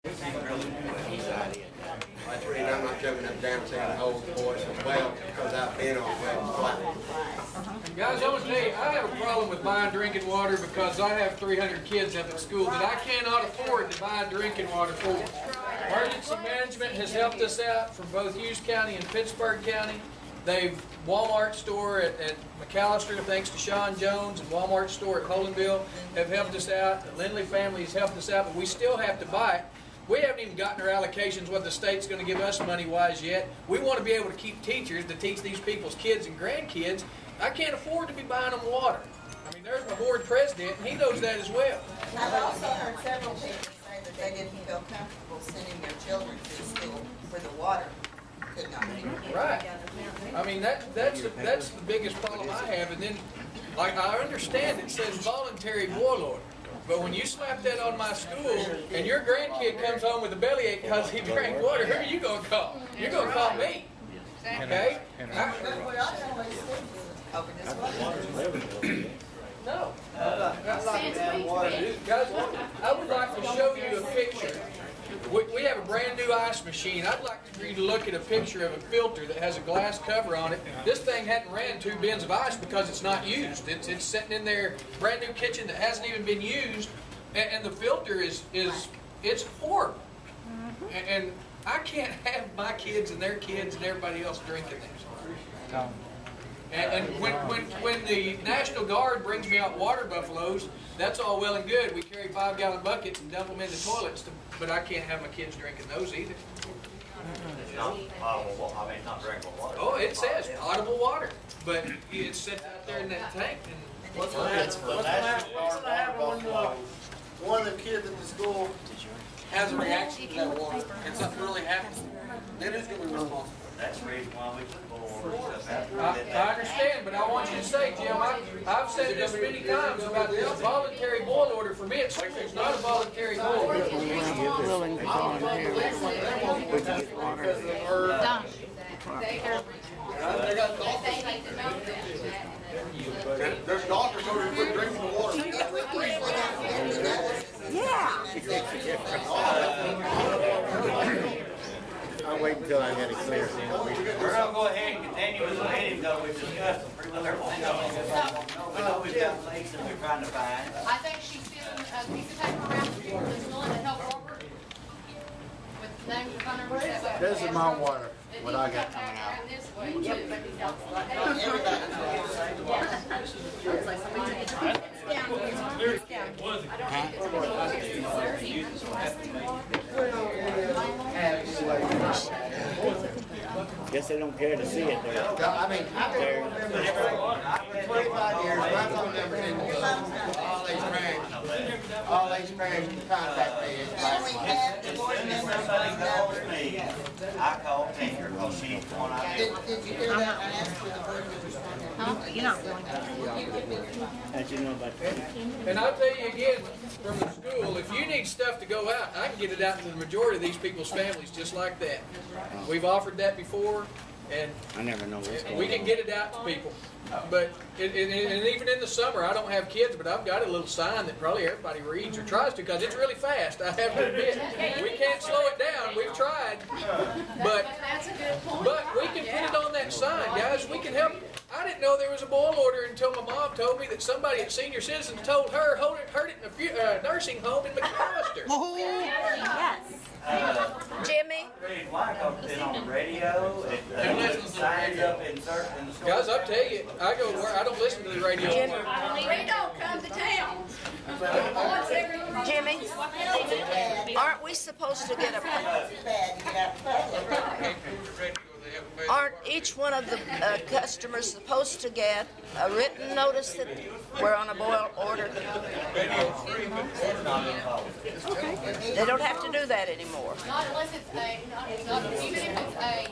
That's the reason I'm not jumping up down saying the whole voice as well, because I've been on wet and flat. Guys, I want to tell you, I have a problem with buying drinking water because I have 300 kids up at school that I cannot afford to buy drinking water for. Emergency management has helped us out from both Hughes County and Pittsburgh County. They've Walmart store at McAlester, thanks to Sean Jones, and Walmart store at Holenville have helped us out. The Lindley family has helped us out, but we still have to buy it. We haven't even gotten our allocations what the state's going to give us money-wise yet. We want to be able to keep teachers to teach these people's kids and grandkids. I can't afford to be buying them water. I mean, there's my board president, and he knows that as well. I've also heard several people say that they didn't feel comfortable sending their children to school for the water could not be. Right. I mean, that's the biggest problem I have. And then, like, I understand it says voluntary boil order. But when you slap that on my school and your grandkid comes home with a bellyache because he drank water, who are you going to call? You're going to call me. Okay? No. Guys, I would like to show you a picture. We have a brand new ice machine. I'd like for you to look at a picture of a filter that has a glass cover on it. This thing hadn't ran 2 bins of ice because it's not used. It's sitting in their brand new kitchen that hasn't even been used, and the filter it's horrible. And I can't have my kids and their kids and everybody else drinking this. And when the National Guard brings me out water buffaloes, that's all well and good. We carry 5-gallon buckets and dump them in the toilets, but I can't have my kids drinking those either. It's not potable, I mean, it's not drinkable water. Oh, it says potable water, but it sits out there in that tank. And What's going to happen when one of the kids at the school has a reaction to that water and something really happens? Then who's going to be responsible? That's the reason why we took board stuff after. I understand, but I want you to say, Jim, I've said this many times about this voluntary boil order. For me, it's not a voluntary boil order. Willing to volunteer. Would you get water? Done. There's doctors who are drinking the water. Yeah. I'll wait until I get it clear. We're going to go ahead and continue with the meeting, though we've discussed pretty much everything else. We know we've got leaks that we're trying to find. I think she's feeling a piece of paper around the people that's willing to help Robert with names and phone numbers. This is my water, what I got coming out. This way, too. Guess they don't care to see it there. I mean, I've been on them for 25 years. My phone number's in the all these parents can contact me. Somebody calls me, I call Tinker, because she's the one I Did you hear that? I asked for the board members. You're not going to. How'd you know about that? And I'll tell you again, from the school, if you need stuff to go out, I can get it out to the majority of these people's families just like that. We've offered that before, and I never know what's going on. we can get it out to people. But and even in the summer, I don't have kids, but I've got a little sign that probably everybody reads or tries to, because it's really fast. I have to admit, we can't slow it down. We've tried, but we can put it on that sign, guys. We can help. I didn't know there was a boil order until my mom told me that somebody at Senior Citizens told her heard it in a nursing home in McAlester. Yes. Jimmy? I've been on the radio, and signs up in certain schools. Guys, I'll tell you, I go to work. I don't listen to the radio. We don't come to town. Jimmy? Aren't we supposed to get aren't each one of the customers supposed to get a written notice that we're on a boil order? They don't have to do that anymore. Not unless it's even if it's a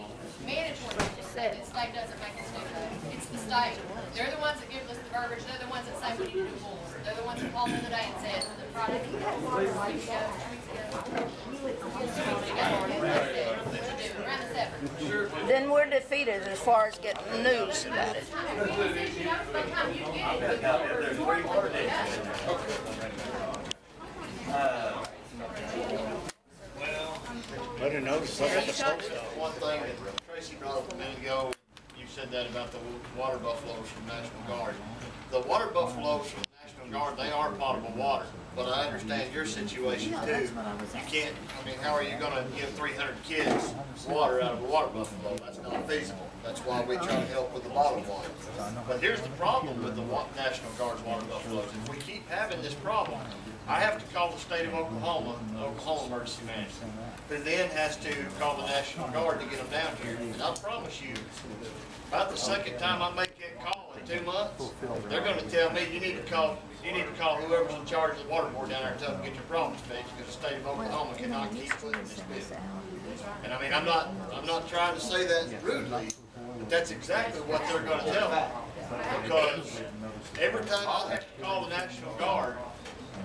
management that the state doesn't make us do that. It's the state. They're the ones that give us the verbiage. They're the ones that say we need to do more. They're the ones that call in the day and says that Friday. Then we're defeated as far as getting news about it. There's 3 ordinances. a notice up at the post office. One thing that Tracy brought up a minute ago, you said that about the water buffaloes from National Guard. The water buffaloes from National Guard, they are potable water, but I understand your situation too. You can't, I mean, how are you gonna give 300 kids water out of a water buffalo? That's not feasible. That's why we try to help with the bottled water. But here's the problem with the National Guard's water buffaloes. If we keep having this problem, I have to call the state of Oklahoma Emergency Management, who then has to call the National Guard to get them down here. And I promise you, about the second time I make that call in 2 months, they're going to tell me you need to call whoever's in charge of the water board down there and tell them to get your problems fixed, because the state of Oklahoma cannot keep putting this bill. And I mean, I'm not trying to say that rudely, but that's exactly what they're going to tell me. Because every time I have to call the National Guard,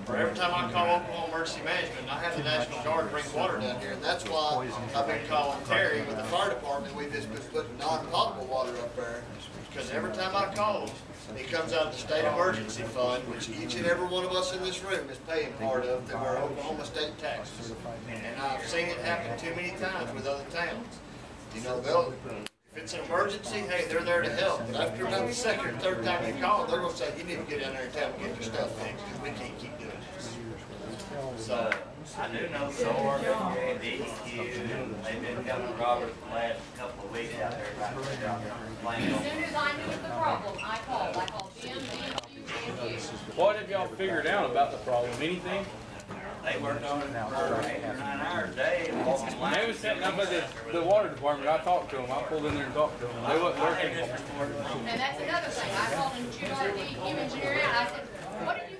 or every time I call Oklahoma Emergency Management, I have the National Guard bring water down here, and that's why I've been calling Terry with the fire department. We've just been putting non-potable water up there, because every time I call him, it comes out of the state emergency fund, which each and every one of us in this room is paying part of through our Oklahoma state taxes. And I've seen it happen too many times with other towns. You know, if it's an emergency, hey, they're there to help. But after about the second or third time you call, they're going to say, you need to get down there and tell them to get your stuff fixed, because we can't keep doing this. So, I do know SOAR and DEQ, they've been coming to Robert the last couple of weeks out there, right there, playing As on. soon as I knew of the problem, I called Jim, and you. What have y'all figured out about the problem? Anything? They worked on it for 8 or 9 hours a day. And walking They lines. was setting up at the water department. I talked to them. I pulled in there and talked to them. They wasn't working. And that's another thing, I called and chewed our DEQ engineer out, I said, what are you